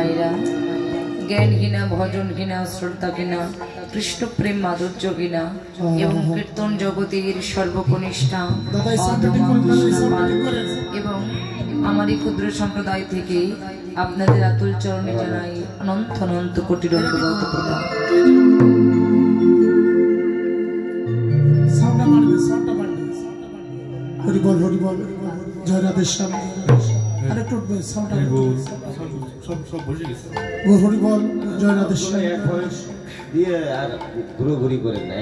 মায়েরা, জ্ঞানহীনা, ভজনহীনা, শ্রদ্ধাহীনা, কৃষ্ণ প্রেম মাধুর্যহীনা এবং কীর্তন জগতের সর্বকনিষ্ঠা এবং আমার এই ক্ষুদ্র সম্প্রদায় থেকে আপনাদের আতুল চরণে জানাই অনন্ত অনন্ত কোটি দণ্ডবত প্রণাম। হরি বল, হরি বল, জয় রাধে শ্যাম। আরেকটু হরি বল, জয় রাধে শ্যাম দিয়ে আর ঘুরোঘুরি করেন না,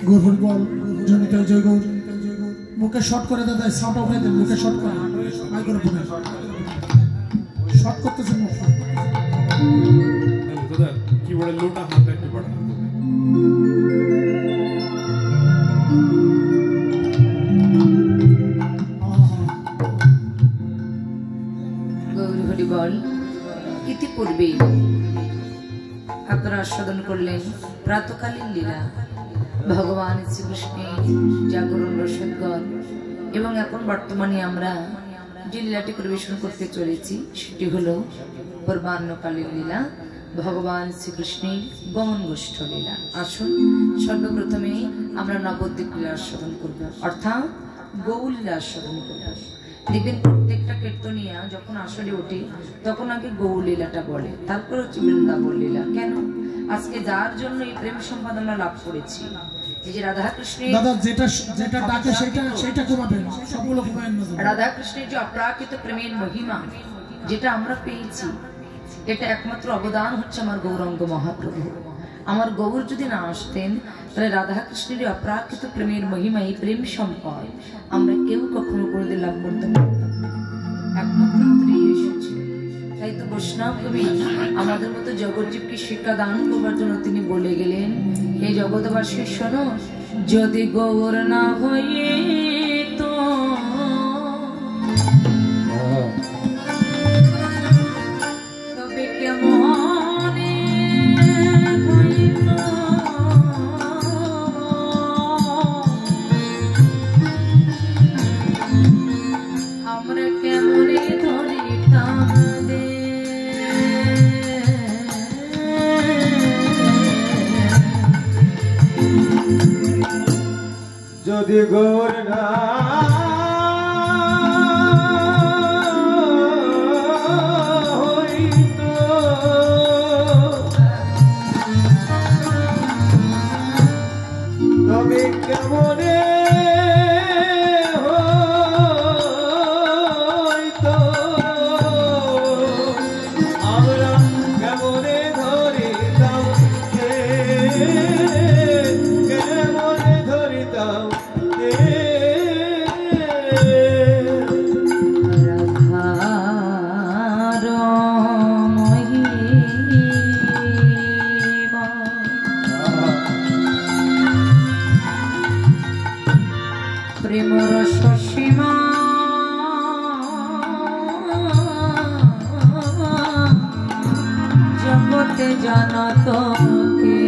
গৌর হরি বল, জনিত জয় গৌর। মুখে শর্ট করে দাদা, সাউন্ড অফ দেন, মুখে শর্ট করে, মাইক্রোফোনে শর্ট করতেছেন মুখ। দাদা কিবোর্ডের লোটা হাতটা একটু বাড়া। গৌর হরি বল। ইতিপূর্বে আপনারা আস্বাদন করলেন প্রাতকালীন লীলা, ভগবান শ্রীকৃষ্ণের জাগরণ রসদগণ, এবং এখন বর্তমানে আমরা যে লীলাটি পরিবেশন করতে চলেছি সেটি হলো পূর্বাহ্নকালীন লীলা, ভগবান শ্রীকৃষ্ণের গমন গোষ্ঠ লীলা। আসুন সর্বপ্রথমে আমরা নবদ্বীপ লীলা আস্বাদন করব, অর্থাৎ গৌর লীলা আস্বাদন করব। দেখবেন প্রত্যেকটা কীর্তনিয়া যখন আসরে ওঠে তখন আগে গৌর লীলাটা বলে, তারপর হচ্ছে বৃন্দাবন লীলা। কেন? আজকে যার জন্য এই প্রেম সম্পদ আমরা লাভ করেছি, এই যে রাধা কৃষ্ণের, দাদা যেটা যেটা ডাকে সেটা কমাবেন, সবগুলো কমাবেন না। রাধা কৃষ্ণের যে অপ্রাকৃত প্রেমের মহিমা যেটা আমরা পেয়েছি, এটা একমাত্র অবদান হচ্ছে আমার গৌরাঙ্গ মহাপ্রভু। আমার গৌর যদি না আসতেন তাহলে রাধা কৃষ্ণের অপ্রাকৃত প্রেমের মহিমা, এই প্রেম সম্পদ আমরা কেউ কখনো কোনোদিন লাভ করতে পারতাম না, একমাত্র তিনি এসেছে। তাই তো বৈষ্ণব কবি আমাদের মতো জগৎজীবকে শিক্ষা দান করবার জন্য তিনি বলে গেলেন, হে জগৎবাসী শোনো, যদি গৌর না হয়ে তো তবে কেমনে হইল, আমরা কেমনে ধরিতাম দে, যদি গৌর না হইতো তবে কেমনে হইতো, আমরা কেমনে ধরিতাম, কেমনে ধরিতাম রাধার মহিমা, প্রেম রস সীমা, জগতে জানত কে,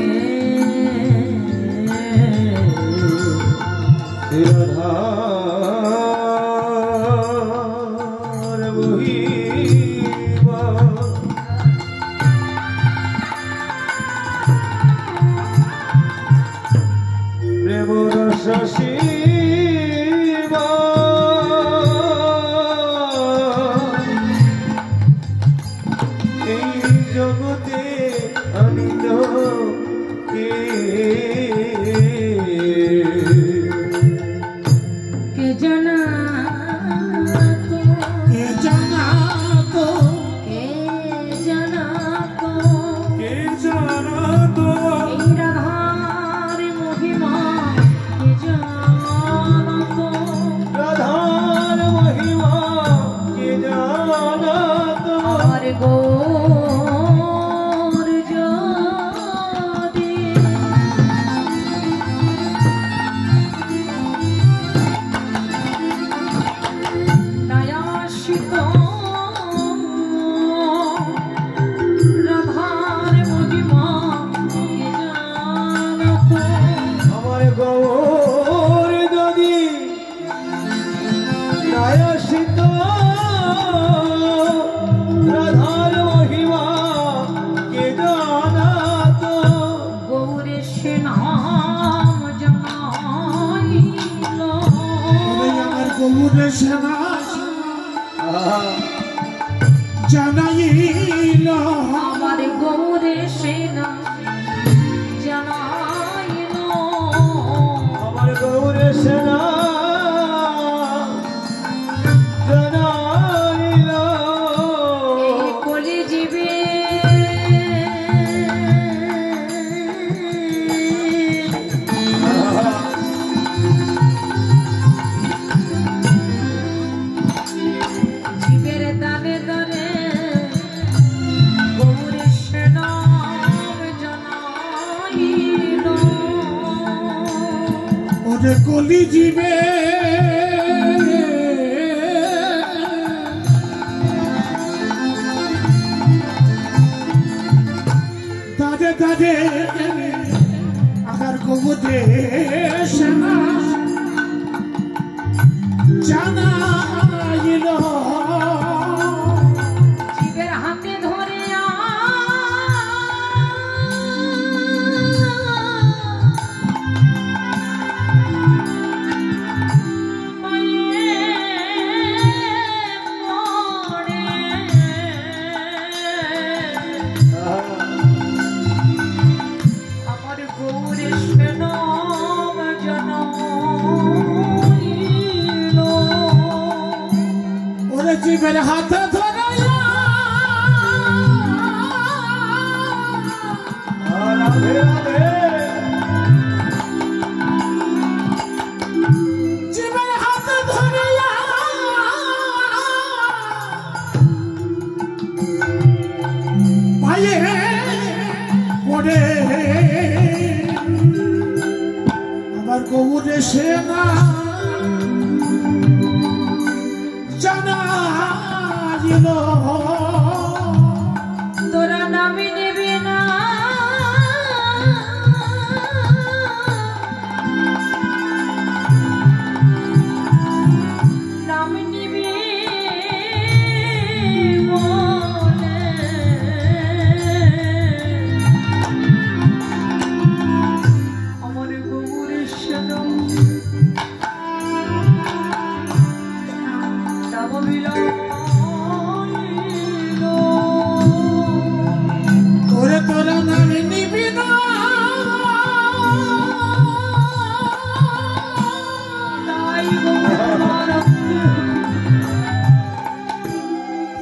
রাধার মহিমা, প্রেম রস সীমা, এই জগতে আমি তো কে জানা তো, কে জানা তো, কে জানা তো, কে জানা তো এই রাধার মহিমা, কে জানা তো, রাধার মহিমা, কে জানা তো আমার গৌর যদি নায়াসিত রাধার মহিমা, কে জানা তো, আমার গৌর যদি নায়াসিত রাধার গৌরে সেনা জানাইল আমার গৌরে সেনা জানাইল আমার গৌরে সেনা জানাইল এই কলি জীবে জীবের দানে দানে গৌরে সেনা জানাইল ওরে কলি জীবে দাদে দাদে আমার গৌরে সেনা জানাইল জীবের হাতে ধরে আমার গৌরে সেনাম জানাইল ওরে জীবের হাতে ধরাইয়া রাধে রাধে জীবের হাতে ধরাইয়া পায়ে পড়ে আমার গৌরে সেনা জানাইল তোরা নামে নেবে না নাম নিবে বলে আমার গৌরে সেনা তব বিলাইল ওরে তোরা নামে নিবি না তাই তোমার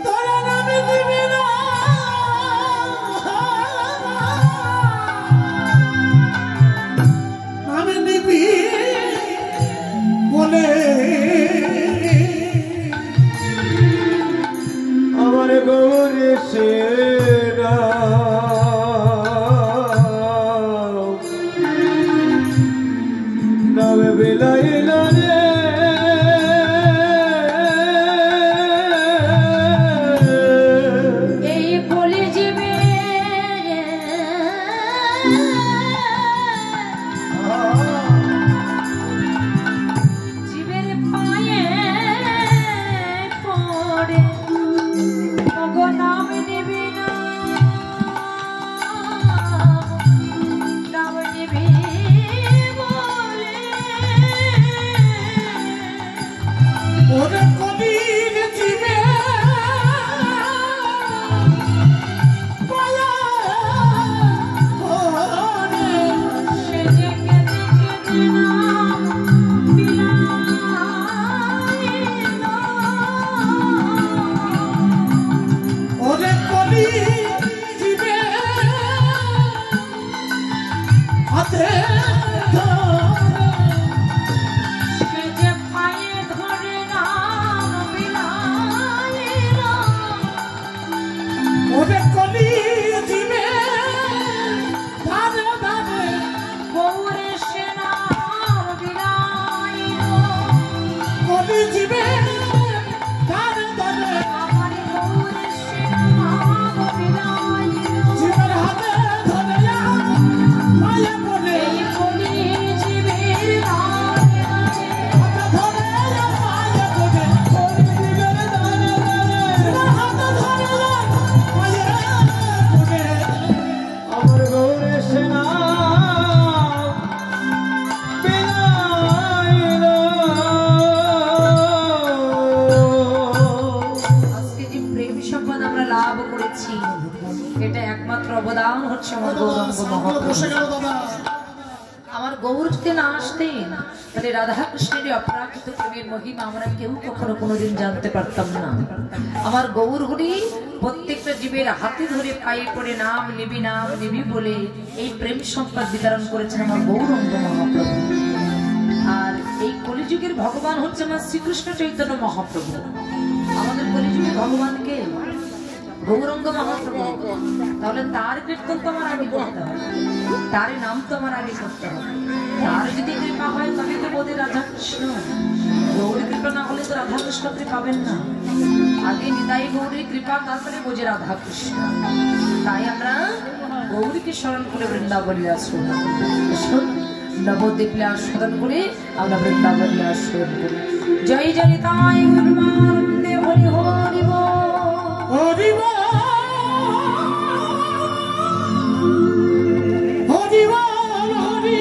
তোরা নামে নিবি না নামে নিবি বলে আমার গৌরে সেনা নামে বিলাইল রে এই কলি জীবে জীবের পায়ে পড়ে ওগো নাম নেবে না সম্পদ আমরা লাভ করেছি, এটা একমাত্র অবদান হচ্ছে আমার গৌরাঙ্গ বসে গেল মহাপ্রভু। দাদা। আমার গৌর যদি না আসতেন তাহলে রাধা কৃষ্ণের অপরাকৃত প্রেমের মহিমা আমরা কেউ কখনো কোনোদিন জানতে পারতাম না। আমার গৌর হরি প্রত্যেকটা জীবের হাতে ধরে পায়ে পড়ে নাম নিবি বলে এই প্রেম সম্পদ বিতরণ করেছেন আমার গৌরাঙ্গ মহাপ্রভু। আর এই কলিযুগের ভগবান হচ্ছে আমার শ্রীকৃষ্ণ চৈতন্য মহাপ্রভু। আমাদের কলিযুগের ভগবানকে গৌরাঙ্গ মহাপ্রভু। তাহলে তার কীর্তন তো আমার আগে করতে হবে, তার নাম তো আমার আগে করতে হবে। তার যদি কৃপা হয় তবে তো বোধে রাধা কৃষ্ণ। গৌরী কৃপা না হলে তো রাধা কৃষ্ণ পাবেন না। আগে নিতাই গৌরী কৃপা, তারপরে বোঝে রাধা কৃষ্ণ। তাই আমরা গৌরীকে স্মরণ করে বৃন্দাবনে আসুন, নবদ্বীপ আস্বাদন করে আমরা বৃন্দাবনে আস্বাদন করি। জয় জয় তাই গুরুমানন্দে হরি হরি বল। হরি বল, হরি বল, হরি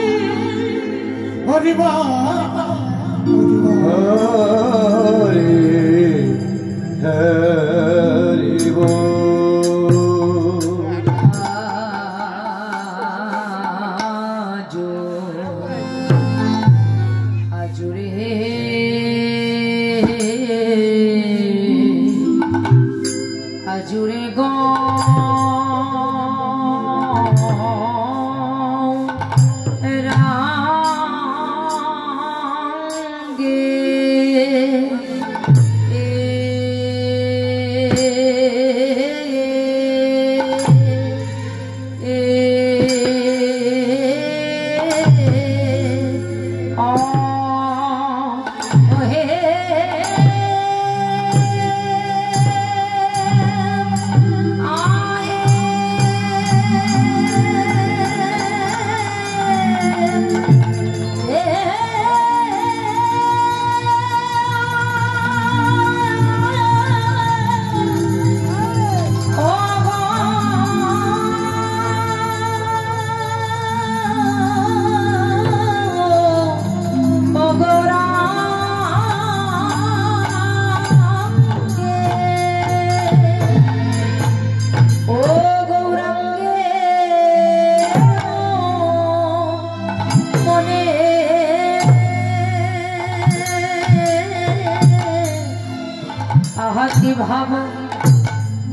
হরি বল, হরি বল। হরি বল। আজুরে গো রাঙ্গে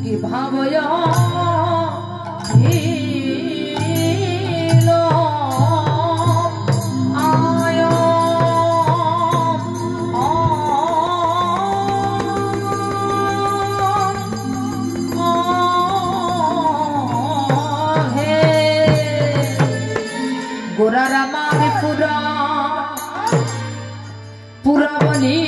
কি ভাবয় আয় হে গোরারা মারে পুরা বলি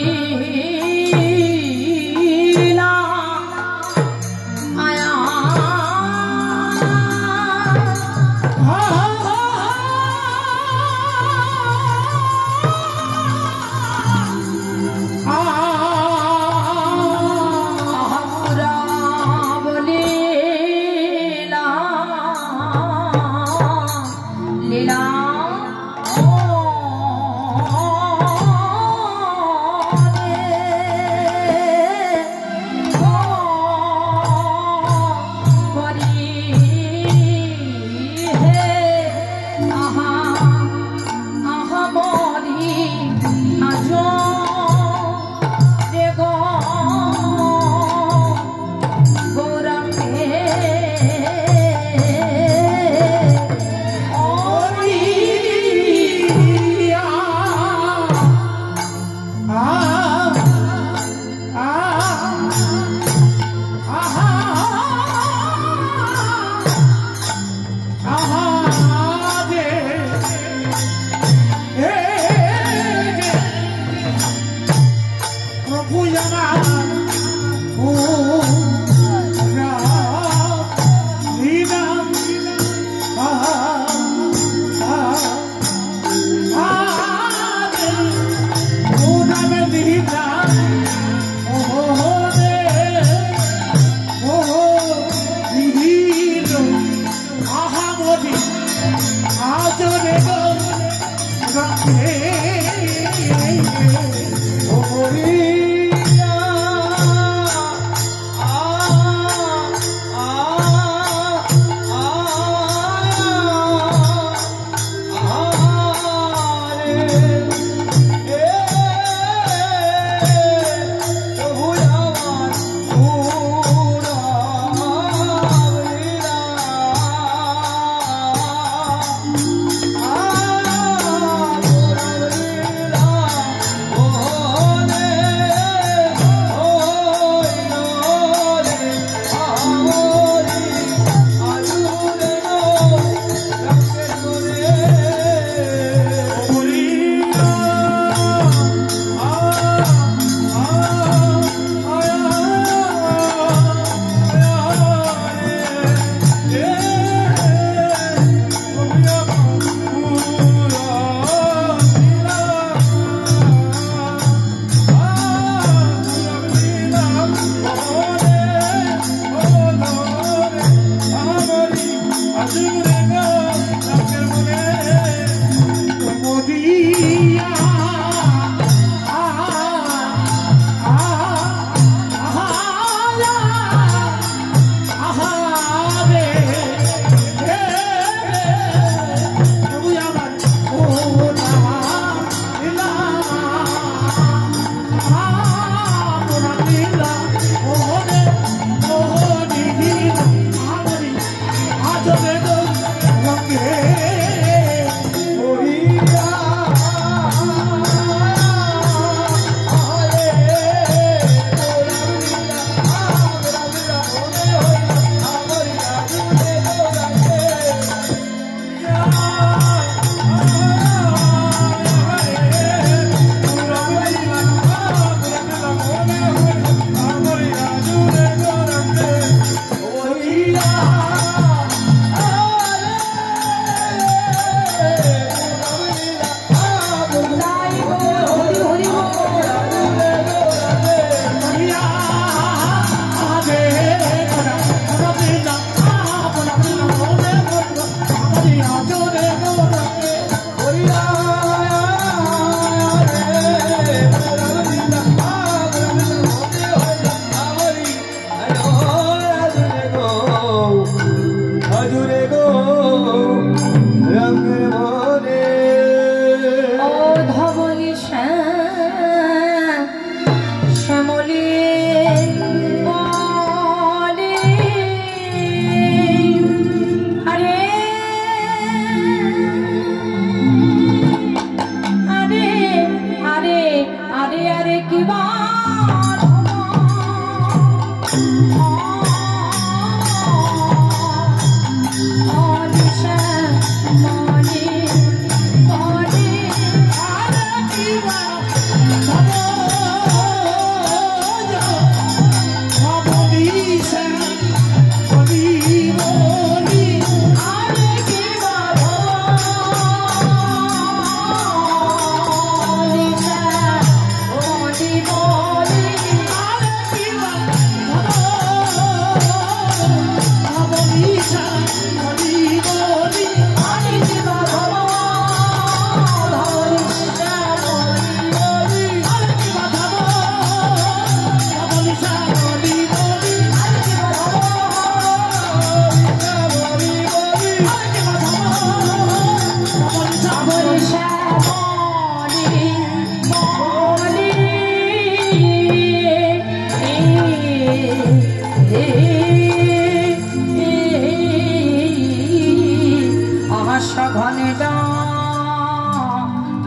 আশা ঘনে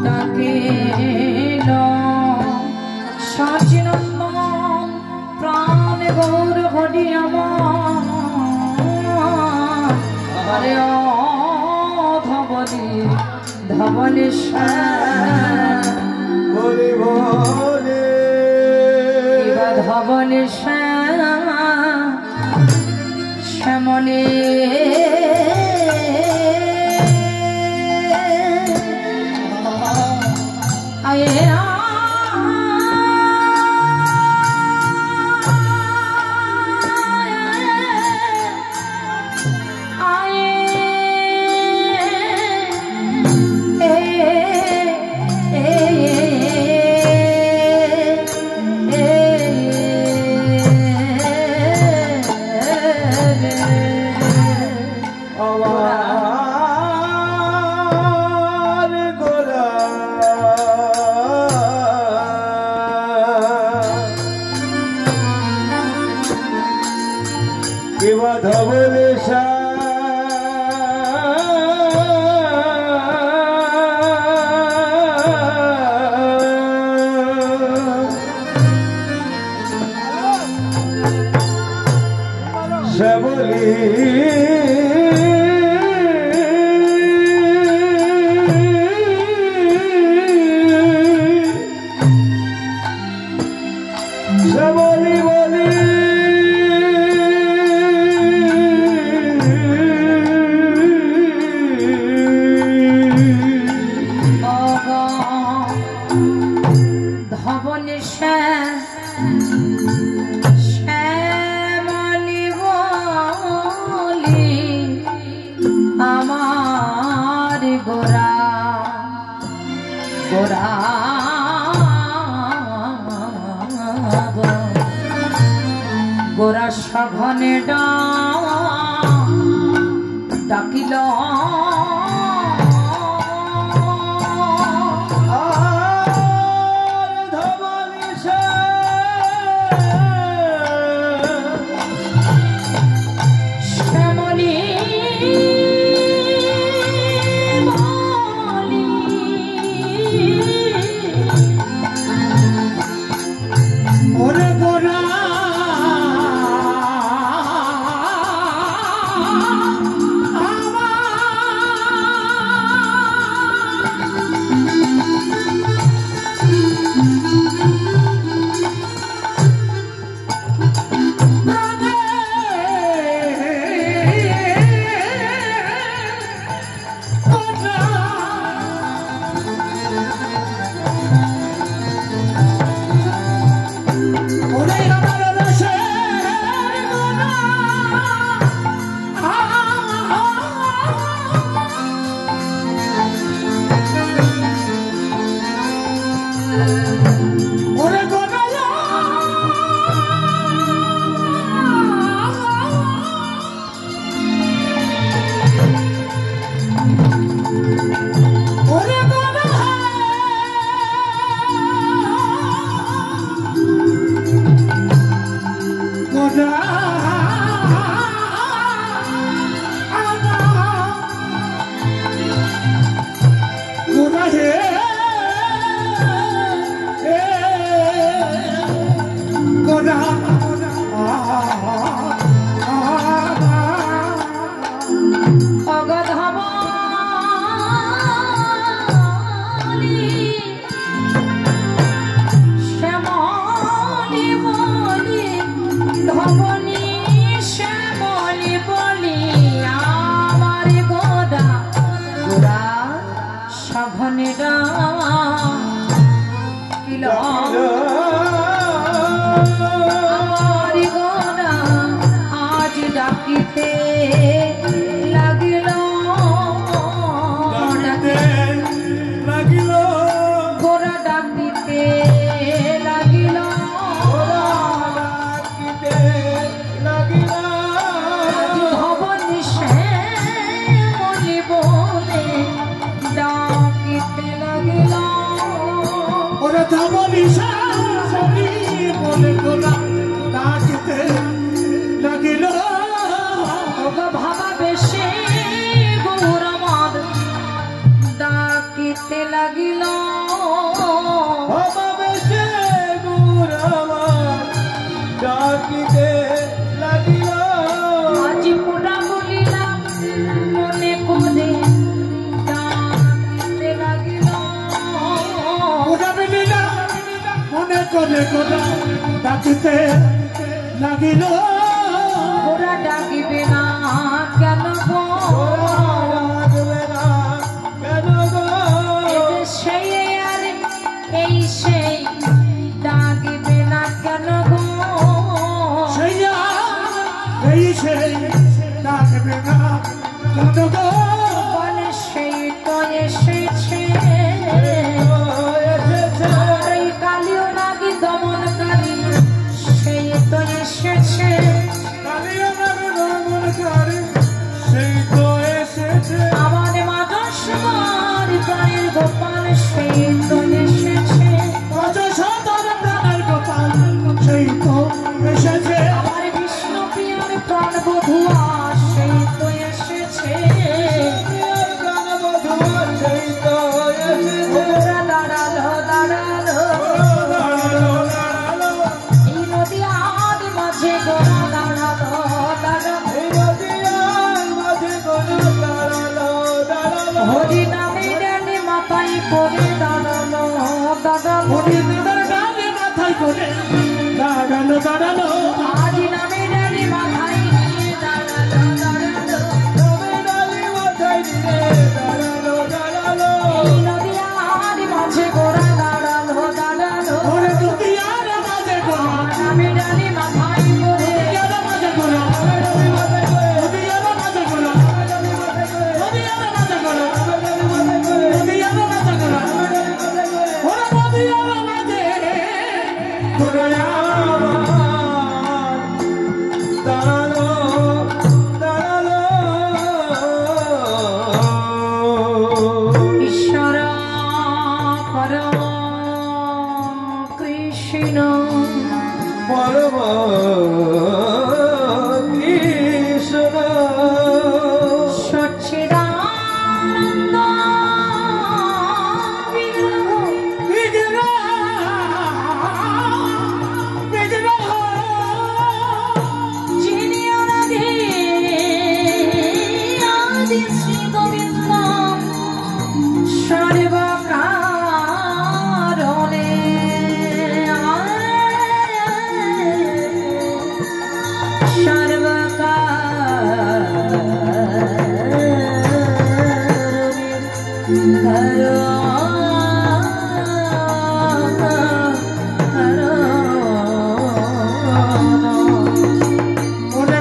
ডাকিল সচিনন্দ প্রাণ গৌর ঘটি আমার ধবলি ধবলেশ্বর বলে বলে ধবলেশ্বর শ্যামলে আয়ে গোরা সঘনে ডাকিল বলে গোলা ডাকতে লাগিল বলে কথা ডাকিতে লাগিল ওরা ডাকিবে না কেন গো সেই আর এই সেই ডাকিবে না কেন গো এই সেই ডাকবে না কেন গো বলে সেই তো এসেছে এই কালিও নাকি দমনকারী সেই তো এসেছে আমার মাদসবার প্রাণের গোপাল সেই তো এসেছে সেই তো এসেছে আমার বিষ্ণু প্রিয়ার প্রাণ বধুয়া সেই তো এসেছে ওরা দাঁড়ালো দাঁড়ালো এই নদীয়ার মাঝে গোরা দাঁড়ালো দাঁড়ালো হরি নামে ডানে মাথায় করে দাঁড়ালো মাথায় করে দাঁড়ালো দাঁড়ালো হরি নামে ডানে মাথায় নিয়ে দাঁড়ালো এই নদীয়ার মাঝে গোরা দাঁড়ালো ওরে দুনিয়ার মাঝে গোরা নামে ডানে মাথায় করে দুনিয়ার মাঝে গোরা দুনিয়ার মাঝে গোরা দুনিয়ার মাঝে গোরা দুনিয়ার মাঝে গোরা ওরে দুনিয়ার মাঝে গোরা ঈশ্বর পরম কৃষ্ণ সচ্চিদানন্দ বিগ্রহ যিনি অনাদি আদি শ্রী গোবিন্দ সর্বকারণে ওরে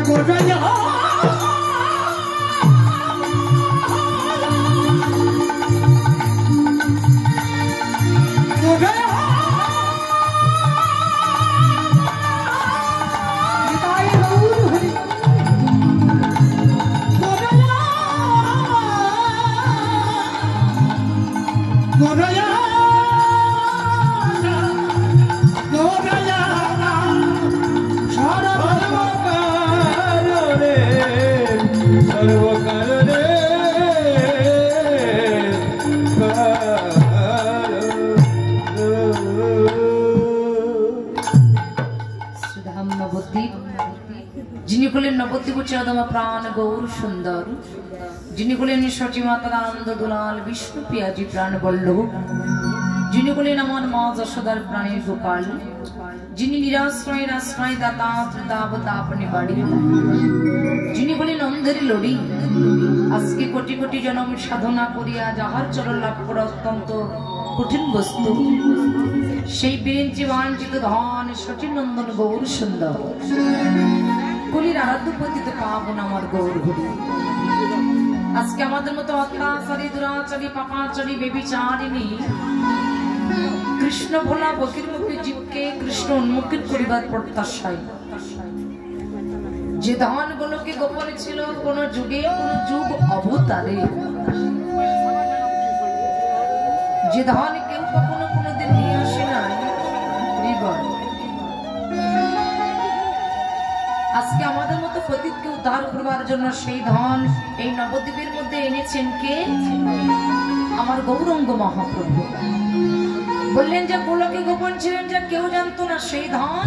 গোরা সুধাম নবদ্বীপ যিনি হলেন নবদ্বীপ উচ্চতম প্রাণ গৌর সুন্দর যিনি হলেন সচি মাতার আনন্দ দুলাল বিষ্ণু পিয়াজি প্রাণ বল্লভ যিনি হলেন আমার মা যশোদার প্রাণের গোপাল যিনি নিরাশ্রয়ের আশ্রয় দাতা ত্রিতাবতাপনি বাড়ি যিনি হলেন অন্ধের লড়ি আজকে কোটি কোটি জনম সাধনা করিয়া যাহার চরণ লাভ করা অত্যন্ত কঠিন বস্তু সেই বিরিঞ্চি বাঞ্চিত ধন সচিন নন্দন গৌর সুন্দর কলির আরাধ্য পতিত পাবন আমার গৌর হরি আজকে আমাদের মতো অত্যাচারী দুরাচারী পাপাচারী বেবিচারিণী কৃষ্ণ ভোলা বকির মুখে জীবকে কৃষ্ণ উন্মুখীন করিবার প্রত্যাশায় যে ধন গুলোকে গোপনে ছিল কোন যুগে কোন যুগ অবতারে যে ধন কেউ কখনো কোনোদিন নিয়ে আসে নাই আজকে আমাদের মতো পতিতকে উদ্ধার করবার জন্য সেই ধন এই নবদ্বীপের মধ্যে এনেছেন কে? আমার গৌরাঙ্গ মহাপ্রভু। বললেন যে গোলকে গোপন ছিলেন, যা কেউ জানতো না, সেই ধন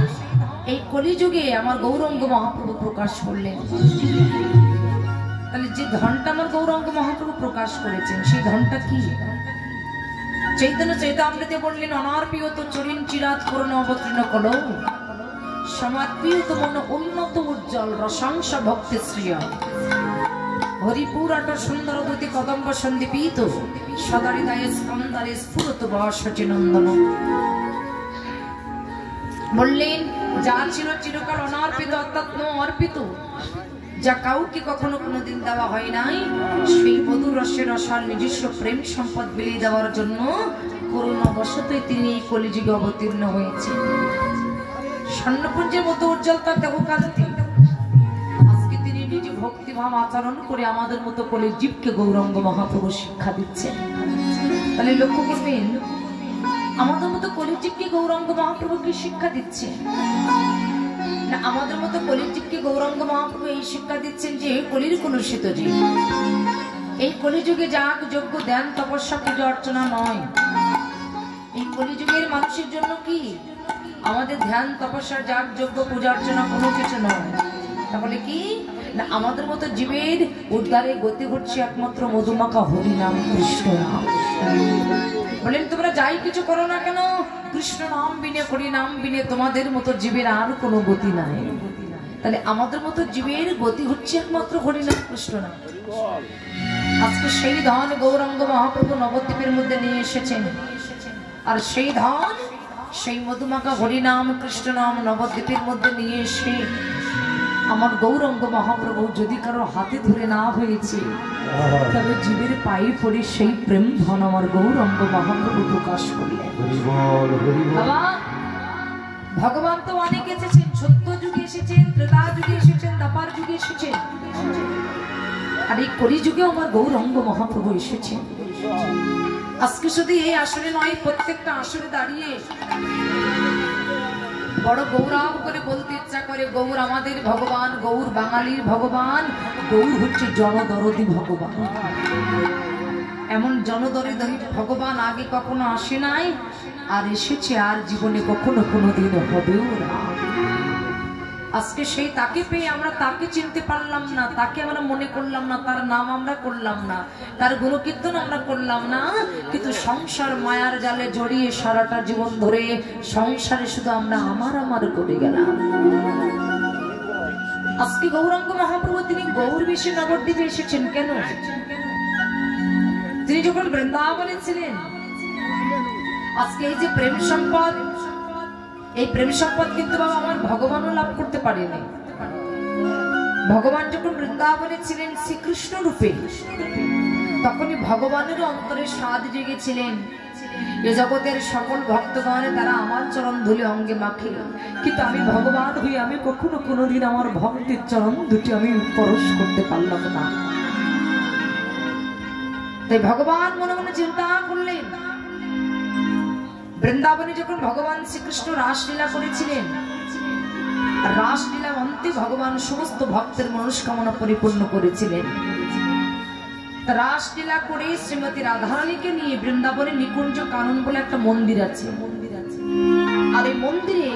এই কলিযুগে আমার গৌরাঙ্গ মহাপ্রভু প্রকাশ করলেন। তাহলে যে ধনটা আমার গৌরাঙ্গ মহাপ্রভু প্রকাশ করেছেন সেই ধনটা কি? চৈতন্য চৈতামৃতে বললেন অনার্পিয়ত চরিন চিরাত পূর্ণ অবতীর্ণ করো সমার্পিয়ত মন উন্নত উজ্জ্বল রসংস ভক্তি শ্রিয় হরিপুরাট সুন্দর দুতি কদম্ব সন্দীপিত সদারিদায় স্কন্দারে স্ফুরত বর্ষচি নন্দন। বললেন যা ছিল চিরকাল অনার্পিত অর্থাৎ অর্পিত, যা কাউকে কখনো কোনোদিন দেওয়া হয় নাই, সেই মধুর রসের রসাল নিজস্ব প্রেম সম্পদ বিলিয়ে দেওয়ার জন্য করুণাবশতই তিনি এই কলিযুগে অবতীর্ণ হয়েছেন। স্বর্ণপুঞ্জের মতো উজ্জ্বল তার দেহকান্তি। আজকে তিনি নিজে ভক্তিভাব আচরণ করে আমাদের মতো কলির জীবকে গৌরাঙ্গ মহাপ্রভু শিক্ষা দিচ্ছেন। তাহলে লক্ষ্য করবেন আমাদের মতো কলির জীবকে গৌরাঙ্গ মহাপ্রভুকে শিক্ষা দিচ্ছে না, আমাদের মতো কলির জীবকে গৌরাঙ্গ মহাপ্রভু এই শিক্ষা দিচ্ছেন যে কলির কলুষিত জীব, এই কলিযুগে যাগ যজ্ঞ ধ্যান তপস্যা পূজা অর্চনা নয়। এই কলিযুগের মানুষের জন্য কি আমাদের ধ্যান তপস্যা যাগ যজ্ঞ পূজা অর্চনা কোনো কিছু নয়। তাহলে কি না আমাদের মতো জীবের উদ্ধারে গতি ঘটছে একমাত্র মধুমাখা হরি নাম কৃষ্ণ নাম। বলেন তোমরা যাই কিছু করো না কেন কৃষ্ণ নাম বিনে হরি নাম বিনে তোমাদের মতো জীবের আর কোনো গতি নাই। তাহলে আমাদের মতো জীবের গতি হচ্ছে একমাত্র হরি নাম কৃষ্ণ নাম। আজকে সেই ধন গৌরাঙ্গ মহাপ্রভু নবদ্বীপের মধ্যে নিয়ে এসেছেন, আর সেই ধন সেই মধুমাখা হরিনাম কৃষ্ণ নাম নবদ্বীপের মধ্যে নিয়ে এসে আমার গৌরাঙ্গ মহাপ্রভু যদি কারো হাতে ধরে না হয়েছে তবে জীবের পায়ে পড়ে সেই প্রেম ধন আমার গৌরাঙ্গ মহাপ্রভু প্রকাশ করলেন। বাবা ভগবান তো অনেক এসেছেন, সত্য যুগে এসেছেন, ত্রেতা যুগে এসেছেন, দ্বাপার যুগে এসেছেন, আর এই কলিযুগে আমার গৌরাঙ্গ মহাপ্রভু এসেছেন। আজকে শুধু এই আসরে নয়, প্রত্যেকটা আসরে দাঁড়িয়ে বড় গৌরব করে বলতে ইচ্ছা করে গৌর আমাদের ভগবান, গৌর বাঙালির ভগবান, গৌর হচ্ছে জনদরদি ভগবান। এমন জনদরদি ভগবান আগে কখনো আসে নাই, আর এসেছে আর জীবনে কখনো কোনোদিন হবেও না। আজকে সেই তাকে পেয়ে আমরা তাকে চিনতে পারলাম না, তাকে আমরা মনে করলাম না, তার নাম আমরা করলাম না, তার গুণকীর্তন আমরা করলাম না, কিন্তু সংসার মায়ার জালে জড়িয়ে সারাটা জীবন ধরে সংসারে শুধু আমরা আমার আমার করে গেলাম। আজকে গৌরাঙ্গ মহাপ্রভু তিনি গৌর বেশে নবদ্বীপে এসেছেন কেন? তিনি যখন বৃন্দাবনে ছিলেন, আজকে এই যে প্রেম সম্পদ, এই প্রেম সম্পদ কিন্তু বাবা আমার ভগবানও লাভ করতে পারেনি। ভগবান যখন বৃন্দাবনে ছিলেন শ্রীকৃষ্ণ রূপে, তখনই ভগবানের অন্তরে স্বাদ জেগেছিলেন এ জগতের সকল ভক্তগণ তারা আমার চরণ ধুলি অঙ্গে মাখে, কিন্তু আমি ভগবান হয়ে আমি কখনো কোনোদিন আমার ভক্তের চরণ দুটি আমি স্পর্শ করতে পারলাম না। তাই ভগবান মনে মনে চিন্তা করলেন, বৃন্দাবনে যখন ভগবান শ্রীকৃষ্ণ রাসলীলা করেছিলেন, রাসলীলা অন্তে ভগবান সমস্ত ভক্তের মনস্কামনা পরিপূর্ণ করেছিলেন। রাসলীলা করে শ্রীমতী রাধারানীকে নিয়ে বৃন্দাবনে নিকুঞ্জ কানন বলে একটা মন্দির আছে, আর এই মন্দিরে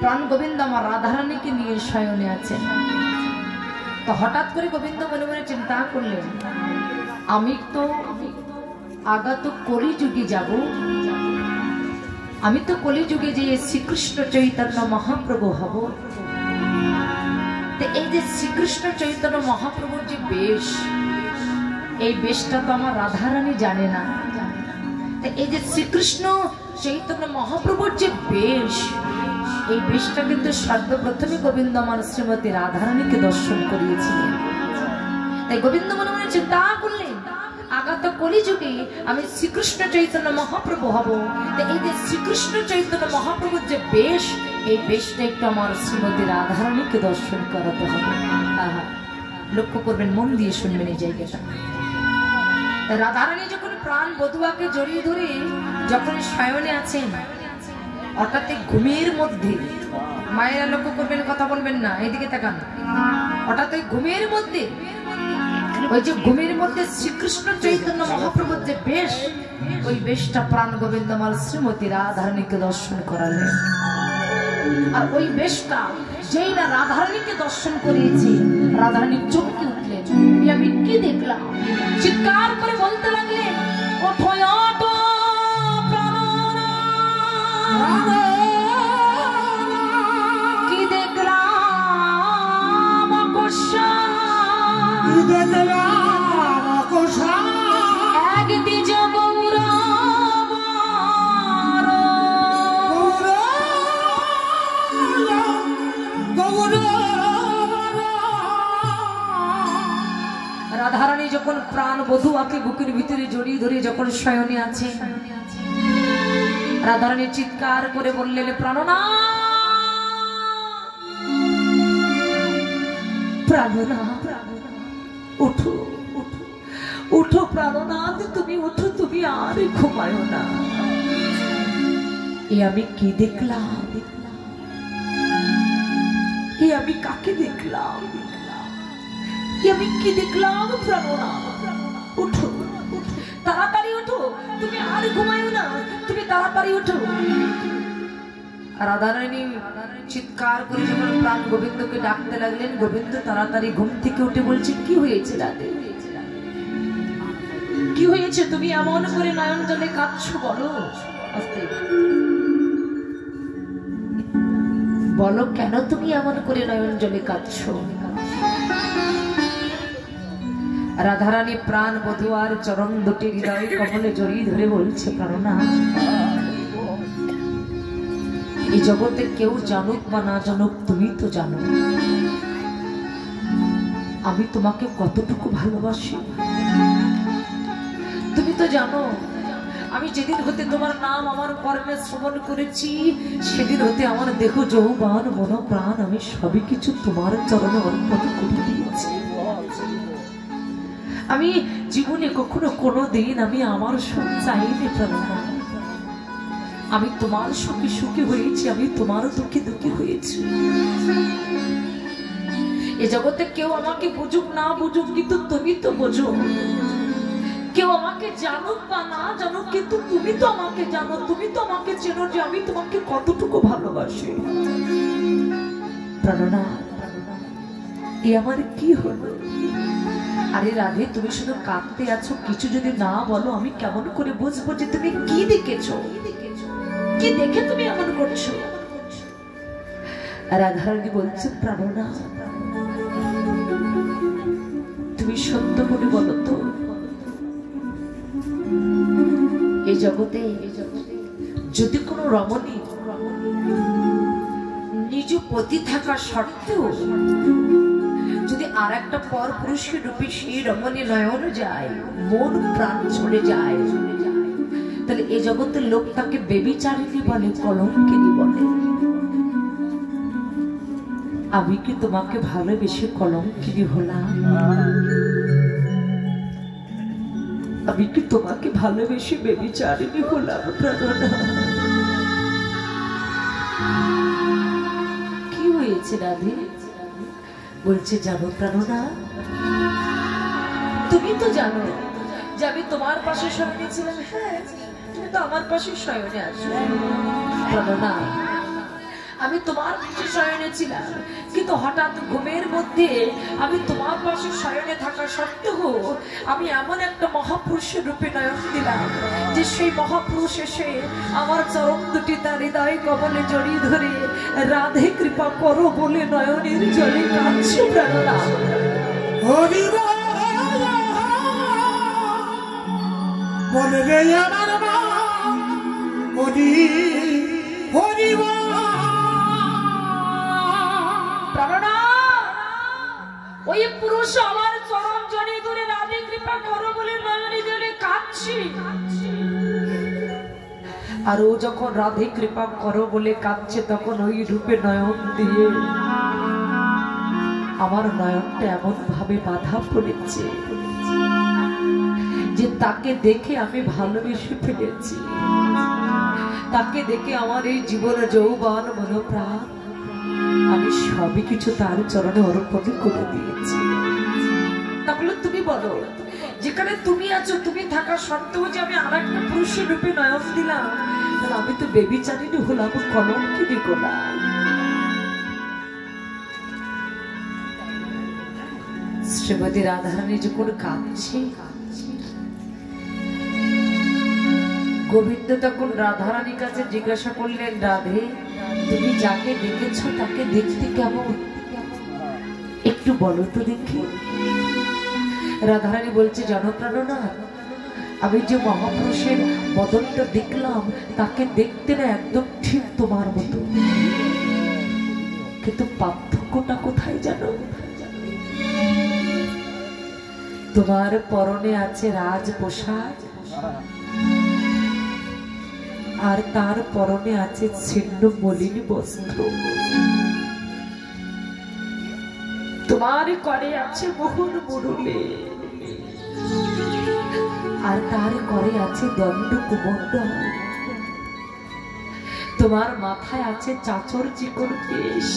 প্রাণ গোবিন্দ আমার রাধারানীকে নিয়ে শয়নে আছেন। তো হঠাৎ করে গোবিন্দ মনে মনে চিন্তা করলেন, আমি তো আগাত কলিযুগে যাব, আমি তো কলিযুগে যে শ্রীকৃষ্ণ চৈতন্য মহাপ্রভু হব। এই যে শ্রীকৃষ্ণ চৈতন্য মহাপ্রভুর যে বেশ, এই বেশটা তো আমার রাধারানী জানে না। এই যে শ্রীকৃষ্ণ চৈতন্য মহাপ্রভুর যে বেশ, এই বেশটা কিন্তু সর্বপ্রথমে গোবিন্দ আমার শ্রীমতী রাধারানীকে দর্শন করিয়েছিলেন। তাই গোবিন্দ মনে মনে চিন্তা করলেন, আগাত কলিযুগে আমি শ্রীকৃষ্ণ চৈতন্য মহাপ্রভু হব। এই যে শ্রীকৃষ্ণ চৈতন্য মহাপ্রভুর যে বেশ, এই বেশটা একটু আমার শ্রীমতী রাধারানীকে দর্শন করাতে হবে। লক্ষ্য করবেন, মন দিয়ে শুনবেন এই জায়গাটা। রাধারানী যখন প্রাণ বধুয়াকে জড়িয়ে ধরে যখন শয়নে আছেন, হঠাৎ ঘুমের মধ্যে, মায়েরা লক্ষ্য করবেন, কথা বলবেন না, এইদিকে তাকান, হঠাৎ ঘুমের মধ্যে, ওই যে ঘুমের মধ্যে শ্রীকৃষ্ণ চৈতন্য মহাপ্রভুর যে বেশ, ওই বেশটা প্রাণ গোবিন্দ আমার শ্রীমতী রাধারানীকে দর্শন করালেন। আর ওই বেশটা যেই না রাধারানীকে দর্শন করিয়েছি, রাধারানী চমকে উঠলেন, আমি কি দেখলাম? চিৎকার করে বলতে লাগলেন, ওঠো ওঠো এক দ্বিজ গৌরব রাধারানী যখন প্রাণ বধূয়াকে বুকের ভিতরে জড়িয়ে ধরে যখন শয়নে আছে, রাধারানী চিৎকার করে বললেন, প্রাণনাথ, প্রাণনাথ, উঠো, উঠো, উঠো প্রাণনাথ, তুমি উঠো, তুমি আর ঘুমায়ো না। এ আমি কি দেখলাম? এ আমি কাকে দেখলাম? আমি কি দেখলাম? প্রাণনাথ, উঠো, তাড়াতাড়ি উঠো, তুমি আর ঘুমায়ো না, তুমি তাড়াতাড়ি উঠো। রাধারানী চিৎকার করে যখন প্রাণ গোবিন্দকে ডাকতে লাগলেন, গোবিন্দ তাড়াতাড়ি ঘুম থেকে উঠে বলছে, কি হয়েছে রাধে, কি হয়েছে? তুমি এমন করে নয়ন জলে কাঁদছো, বলো, বলো কেন তুমি এমন করে নয়ন জলে কাঁদছো? রাধারানী প্রাণ বধুয়ার চরণ দুটি হৃদয় কমলে জড়িয়ে ধরে বলছে, প্রাণনাথ, এই জগতে কেউ জানুক বা না জানুক, তুমি তো জানো আমি তোমাকে কতটুকু ভালোবাসি। তুমি তো জানো আমি যেদিন হতে তোমার নাম আমার কর্ণে শ্রবণ করেছি, সেদিন হতে আমার দেহ যৌবন মন প্রাণ আমি সবই কিছু তোমার চরণে অর্পণ করে দিয়েছি। আমি জীবনে কখনো কোনো দিন আমি আমার সুখ চাইনি প্রাণনাথ। আমি তোমার সুখে সুখী হয়েছি, আমি তোমার দুঃখে দুঃখী হয়েছি। এ জগতে কেউ আমাকে বুঝুক না বুঝুক, কিন্তু তুমি তো বোঝো। কেউ আমাকে জানুক বা না জানুক, কিন্তু তুমি তো আমাকে জানো, তুমি তো আমাকে চেনো যে আমি তোমাকে কতটুকু ভালোবাসি। প্রাণনাথ, এ আমার কি হলো? আরে রাধে, তুমি শুধু কাঁদতে আছো, কিছু যদি না বলো আমি কেমন করে বুঝবো যে তুমি কি দেখেছো, কি দেখে তুমি এমন করছো? রাধারানী বলছে, প্রাণনাথ, তুমি সত্য করে বলো তো, এই জগতে যদি কোনো রমণী নিজ পতি থাকা সত্ত্বেও যদি আর একটা পর পুরুষের রূপে সেই রমণী নয়ন যায়, মন প্রাণ চলে যায়, তাহলে এই জগতের লোক তাকে বেবিচারিণী বলে, কলঙ্কিনী বলে। আমি কি তোমাকে ভালোবেসে কলঙ্কিনী হলাম? আমি কি তোমাকে ভালোবেসে বেবিচারিণী হলাম? কি হয়েছে রাধে? বলছে, জানো প্রাণনাথ, তুমি তো জানো যে আমি তোমার পাশে শয়নে ছিলাম। হ্যাঁ, তুমি তো আমার পাশে শয়নে আছো প্রাণনাথ। আমি তোমার পাশে শয়নে ছিলাম, কিন্তু হঠাৎ ঘুমের মধ্যে আমি তোমার পাশে শয়নে থাকা সত্ত্বেও আমি এমন একটা মহাপুরুষের রূপে নয়ন দিলাম যে সেই মহাপুরুষ এসে আমার চরণ দুটি তার হৃদয় কমলে জড়িয়ে ধরে রাধে কৃপা করো বলে নয়নের জলে কাঁদছে প্রাণনাথ। বলে রে আমার মা, হরি হরি ওই পুরুষ আমার চরণ জড়িয়ে ধরে রাধে কৃপা করো বলে নয়নের জলে কাঁদছে। আর ও যখন রাধে কৃপা করো বলে কাঁদছে, তখন ওই রূপে নয়ন দিয়ে আমার নয়নটা এমন ভাবে বাধা পড়েছে যে তাকে দেখে আমি ভালোবেসে ফেলেছি। তাকে দেখে আমার এই জীবনে যৌবন মনোপ্রাণ আমি সবই কিছু তার চরণে অর্পণ করে দিয়েছি। তাহলে তুমি বলো, যেখানে তুমি আছো, তুমি থাকা সত্ত্বেও যে আমি আর একটা পুরুষের রূপে নয়ন দিলাম, তাহলে আমি তো বেবিচারিণী হলাম, কলঙ্কিনী হলাম। শ্রীমতী রাধারানী যখন কাঁদছে, গোবিন্দ তখন রাধারানীর কাছে জিজ্ঞাসা করলেন, রাধে, তুমি যাকে দেখেছ তাকে দেখতে কেমন, একটু বলো তো দেখি। রাধারানী বলছে, জানো প্রাণনাথ, আমি যে মহাপুরুষের বদনটা দেখলাম তাকে দেখতে না একদম ঠিক তোমার মতো, কিন্তু পার্থক্যটা কোথায় জানো? তোমার পরনে আছে রাজ পোশাক, আর তার পরনে আছে ছিন্ন মলিন বস্ত্র। তোমার করে আছে মোহন মুরুলে, আর তার করে আছে দণ্ড কুমণ্ডল। তোমার মাথায় আছে চাচর চিকন কেশ,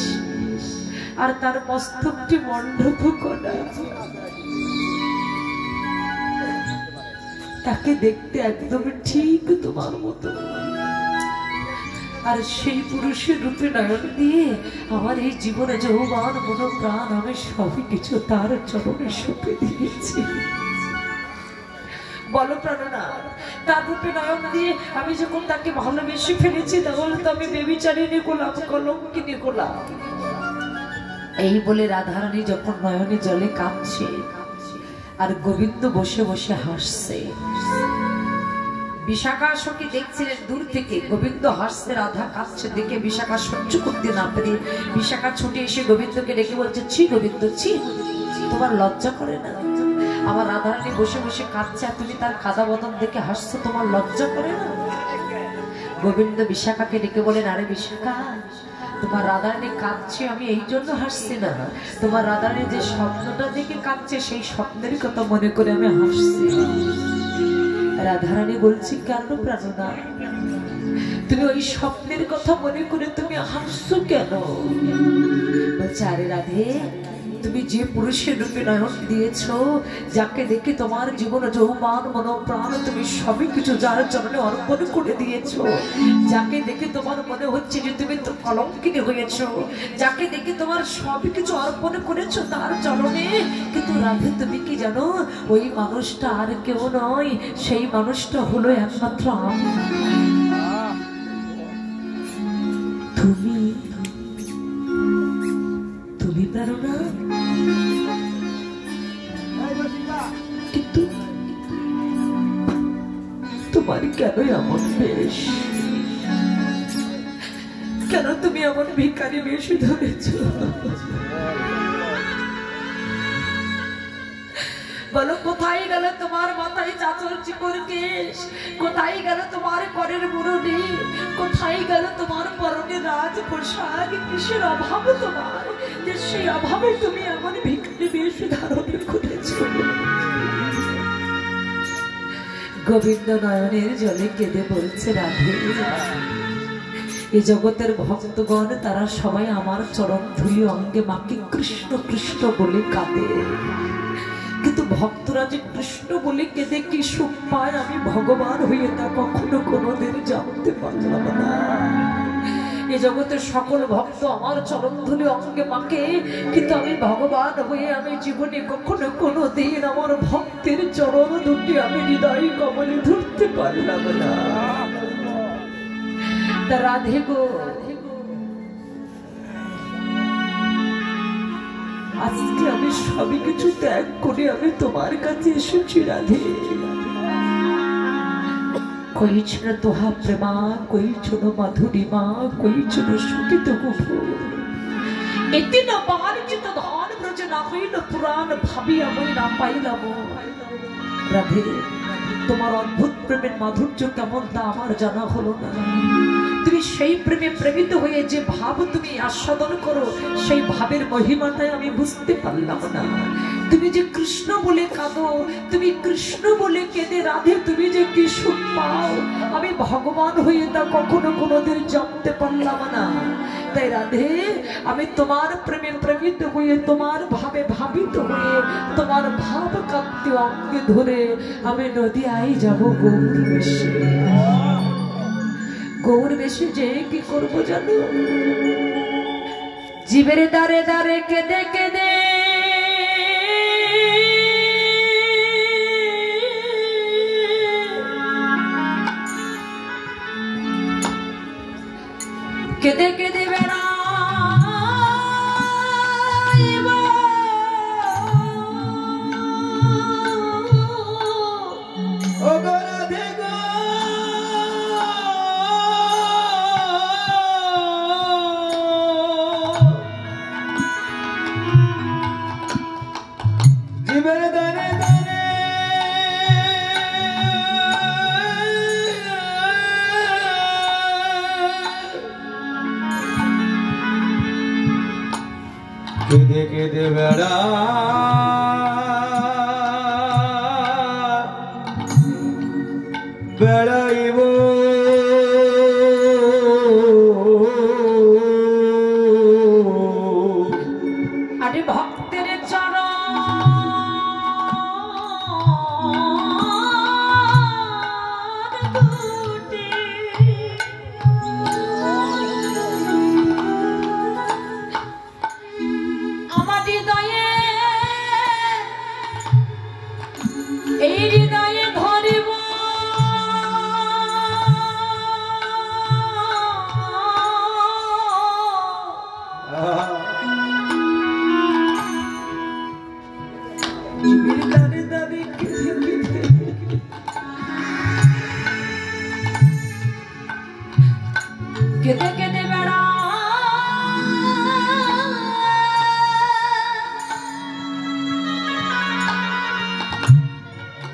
আর তার মস্তকটি মণ্ডপ করা। তাকে দেখতে একদম ঠিক তোমার মতো। আর সেই পুরুষের রূপে নয়ন দিয়ে আমার এই জীবনে যৌবন মন প্রাণ আমি সবই কিছু তার চরণে সঁপে দিয়েছি। বলো প্রাণনাথ, তার রূপে নয়ন দিয়ে আমি যখন তাকে ভালোবেসে ফেলেছি, তাহলে তো আমি বেবিচারিণী গোলাপ, কলঙ্কিনী গোলাপ। এই বলে রাধারানী যখন নয়নে জলে কাঁদছে আর গোবিন্দ বসে বসে হাসছে, বিশাখা সখী দেখছিলেন দূর থেকে গোবিন্দ হাসছে, রাধা কাঁদছে দেখে বিশাখা সহ্য করতে না পেরে বিশাখা ছুটে এসে গোবিন্দকে ডেকে বলছে, ছি গোবিন্দ, ছি, তোমার লজ্জা করে না? আমার রাধারানী বসে বসে কাঁদছে আর তুমি তার কাদা বদন দেখে হাসছো, তোমার লজ্জা করে না? গোবিন্দ বিশাখাকে ডেকে বলেন, আরে বিশাখা, তোমার রাধারানী কাঁদছে আমি এই জন্য হাসছি না, তোমার রাধারানী যে স্বপ্নটা দেখে কাঁদছে সেই স্বপ্নের কথা মনে করে আমি হাসছি। রাধারানী বলছি, কেন প্রাণনাথ, তুমি ওই স্বপ্নের কথা মনে করে তুমি হাসছো কেন? বলছে, আরে রাধে, তুমি যে পুরুষের রূপে নয়ন দিয়েছ, যাকে দেখে তোমার জীবন যৌবন মন প্রাণ তুমি সবই কিছু যার চরণে অর্পণ করে দিয়েছ, যাকে দেখে তোমার মনে হচ্ছে যে তুমি তো কলঙ্কিনী হয়েছ, যাকে দেখে তোমার সবই কিছু অর্পণ করেছ তার চরণে, কিন্তু রাধে তুমি কি জানো, ওই মানুষটা আর কেউ নয়, সেই মানুষটা হলো একমাত্র আমি। তুমি তুমি পারো না, কিন্তু তোমার কেন এমন বেশ? কেন তুমি এমন ভিখারি বেশ ধরেছ? বলো, কোথায় গেল তোমার মাথায় চাচর চিকন কেশ? কোথায় গেল তোমার করের মুরুলি? কোথায় গেল তোমার পরনে রাজ পোশাক? কিসের অভাব তোমার যে সেই অভাবে তুমি এমন ভিখারি বেশ ধারণ করেছো? গোবিন্দ নয়নের জলে কেঁদে বলছে, রাধে, এই জগতের ভক্তগণ তারা সবাই আমার চরণ ধুলি অঙ্গে মাকে কৃষ্ণ কৃষ্ণ বলে কাঁদে, কিন্তু ভক্তরা যে কৃষ্ণ বলে কেঁদে কি সুখ পায় আমি ভগবান হয়ে তা কখনো কোনোদিন জানতে পারলাম না। এ জগতের সকল ভক্ত আমার চরণ ধুলি অঙ্গে মাকে, কিন্তু আমি ভগবান হয়ে আমি জীবনে কখনো কোনোদিন আমার ভক্তের চরণ দুটি আমি হৃদয় কমলে ধরতে পারলাম না। তা রাধে গো, আজকে আমি সবই কিছু ত্যাগ করে আমি তোমার কাছে এসেছি রাধে। কইছিল তোহা প্রেমা, কইছিল মাধুরিমা, কইছিল সুখিত গুভু, এতে না বাঞ্ছিত ধন ব্রজ না হইল পুরাণ, ভাবি আমি না পাইলাম। রাধে, তোমার অদ্ভুত প্রেমের মাধুর্য কেমন তা আমার জানা হলো না। তুমি সেই প্রেমে প্রেমিত হয়ে যে ভাব তুমি আস্বাদন করো, সেই ভাবের মহিমাটাই আমি বুঝতে পারলাম না। তুমি যে কৃষ্ণ বলে কাঁদো, তুমি কৃষ্ণ বলে কেঁদে রাধে তুমি যে কি সুখ পাও, আমি ভগবান হয়ে তা কখনো কোনোদিন জানতে পারলাম না। তাই রাধে, আমি তোমার প্রেমে প্রেমিত হয়ে, তোমার ভাবে ভাবিত হয়ে, তোমার ভাব কাঁদতে অঙ্গে ধরে আমি নদিয়ায় যাবো গৌর বেশে। গৌর বেশে যে কি করবো জানো? জীবের দারে দারে কেঁদে কেঁদে কেঁদে কেঁদে বেড়াইব, দানে দানে দানে কেঁদে কেঁদে বেড়া বেড়াইব আরে ভক্তের চরণ দুটি আমার হৃদয়ে এই হৃদয়ে ধরিব দানে দানে কেঁদে কেঁদে বেড়া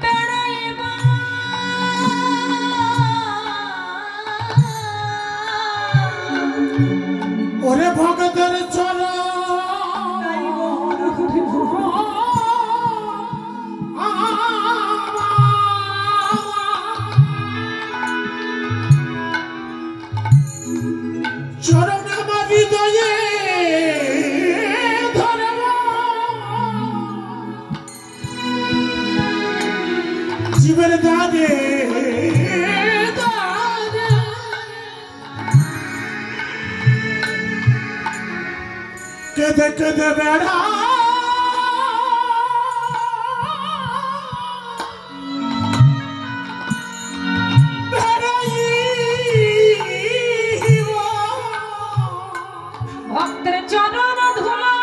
বেড়াইব ওরে ভগতের চরণ চরণ আমার হৃদয়ে ধরব জীবের দানে দানে কেঁদে কেঁদে বেড়া ভক্তের চরণ ধুলা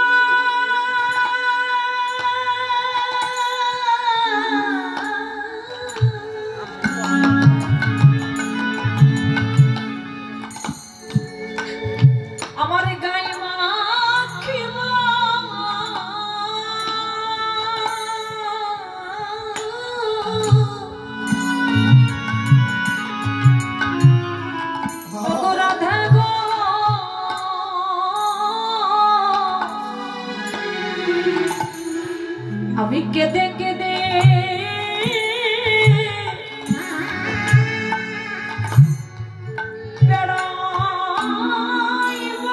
আমার গায়ে মাখিব রাধা গো আমি কেঁদে কেঁদে বেড়াইব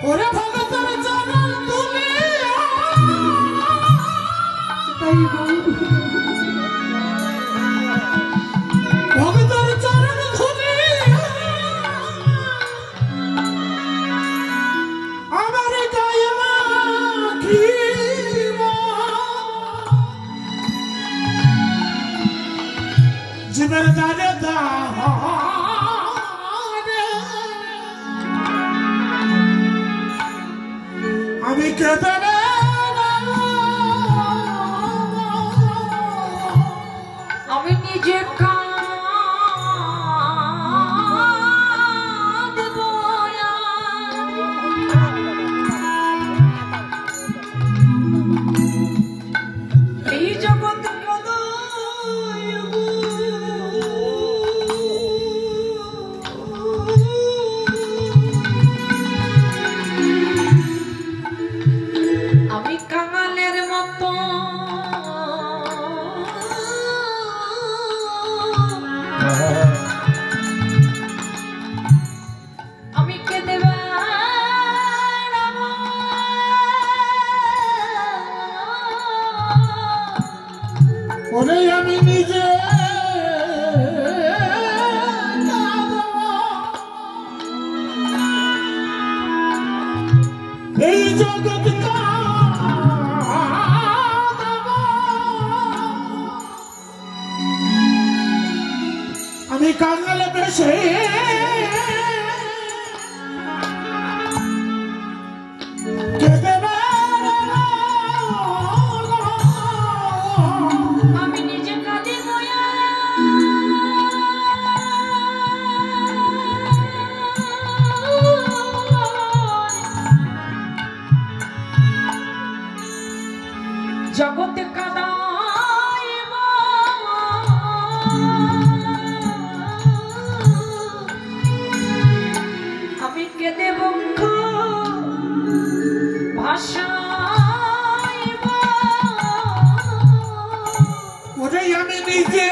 ওরে ভগতের চরণ তুমি ভগতের চরণ তুমি আমার গায়ে মাখিব জীবের দানে দানে আমি কেঁদে আমি নিজে কাঁদব এই জগৎ আমি কাঙালের মতো আমি কেঁদে বেড়াবো ওরে আমি নিজে এই জগৎ আমি কাঙালে বেশে কেঁদে আমি নিজে কাঁদিব জগতে কাদাইব আমি কেঁদে বঙ্গ ভাষাইব ওরে আমি নিজে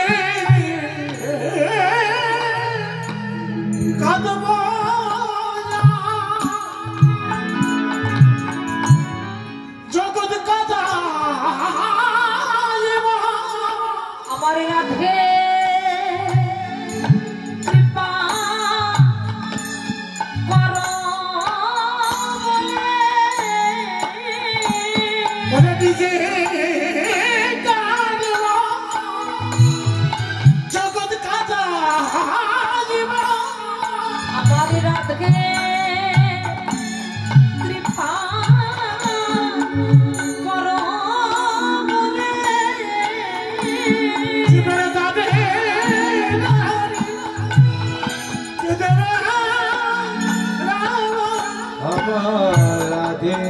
কাঁদব জগৎ কাঁদাইব আমার রাধে কৃপা করো বলে ওরে নিজে কাঁদব জগৎ কাঁদাইব আমার রাধে কৃপা করো বলে জীবনে যাবে আমার রাধে কৃপা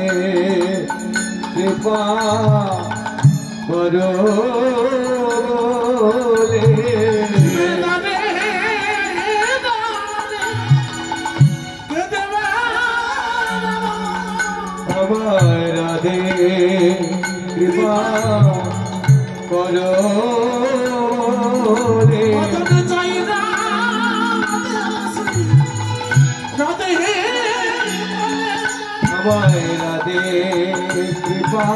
করো বলে আমার রাধে কৃপা করো বলে আমার রাধে কৃপা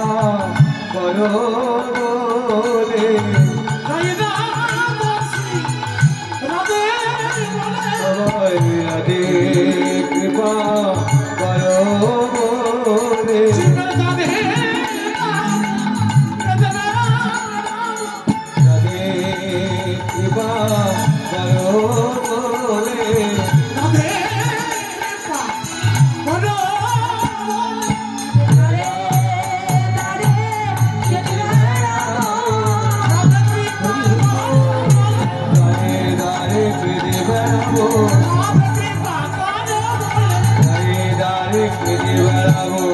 করো বলে আমার রাধে কৃপা করো বলে রাধে কৃপা করো বলে দাঁড়ে দাঁড়ে কেঁদে বেড়াবো দাঁড়ে দাঁড়ে কেঁদে বেড়াবো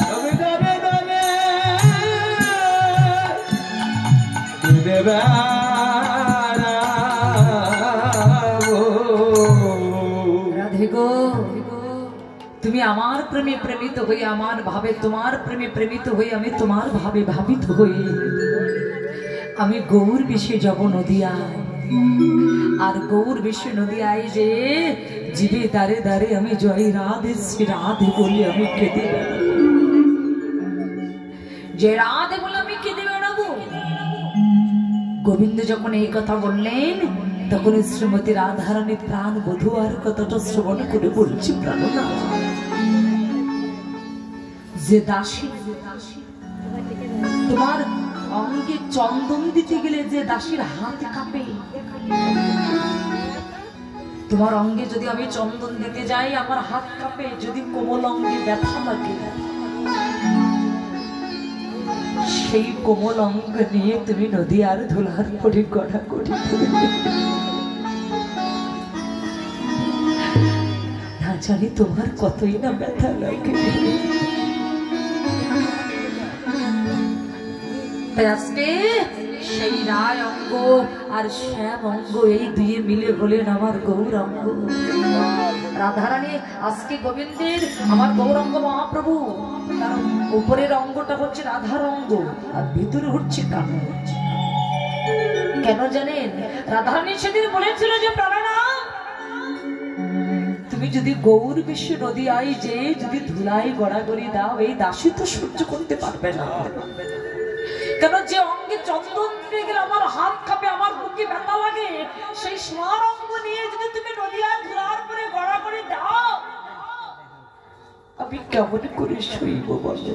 তবে দাঁড়ে দাঁড়ে কেঁদে বেড়াবো রাধে গো তুমি আমার প্রেমে প্রেমিত হয়ে আমার ভাবে তোমার প্রেমে প্রেমিত হয়ে আমি তোমার ভাবে ভাবিত হয়ে আমি গৌর বেশে যাব নদিয়ায় আর গৌর বেশে নদিয়ায় যে জীবে দাঁড়ে দাঁড়ে আমি জয় রাধে শ্রী রাধে বলি আমি কেঁদে বেড়াবো যে রাধে বলে আমি কেঁদে বেড়াবো গোবিন্দ যখন এই কথা বললেন তখন শ্রীমতী রাধারানী প্রাণ বধূ আর কতটা শ্রবণ করে বলছি প্রাণনা যে দাসী তোমার অঙ্গে চন্দন দিতে গেলে যে দাসীর হাত কাঁপে তোমার অঙ্গে যদি আমি চন্দন দিতে যাই আমার হাত কাঁপে যদি কোমল অঙ্গে ব্যথা লাগে সেই কোমল অঙ্গ নিয়ে তুমি নদী আর ধুলার করে গড়া করি না জানি তোমার কতই না ব্যথা লাগে আজকে সেই রায় অঙ্গ আর শ্যাম অঙ্গ এই দুয়ে মিলে হলেন আমার গৌরাঙ্গ রাধারানী আজকে গোবিন্দের আমার গৌরাঙ্গ মহাপ্রভু তার উপরের অঙ্গটা হচ্ছে রাধার অঙ্গ আর ভিতরে হচ্ছে কাম কেন জানেন রাধারানী সেদিন বলেছিল যে প্রাণনা তুমি যদি গৌর বিশ্ব নদী আই যে যদি ধুলাই গড়াগড়ি দাও এই দাসী তো সহ্য করতে পারবে না কেন যে অঙ্গে চন্দন দিতে গেলে আমার হাত কাঁপে আমার বুকে ব্যথা লাগে সেই সোনার অঙ্গ নিয়ে যদি তুমি নদিয়া ধুলার পরে গড়াগড়ি দাও আমি কেমন করে শুইব বলো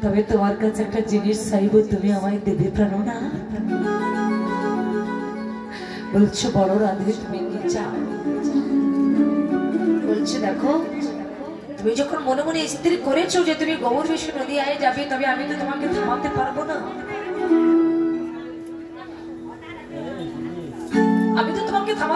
তবে তোমার কাছে একটা জিনিস চাইবো তুমি আমায় দেবে প্রাণনা বলছো বড় রাধে তুমি কি চাও বলছে দেখো তুমি যখন মনে মনে স্থির করেছো যে তুমি গৌর বিশ্ব নদী আয়ে যাবে তবে আমি তো তোমাকে থামাতে পারবো না আমি তো তোমাকে থামাতে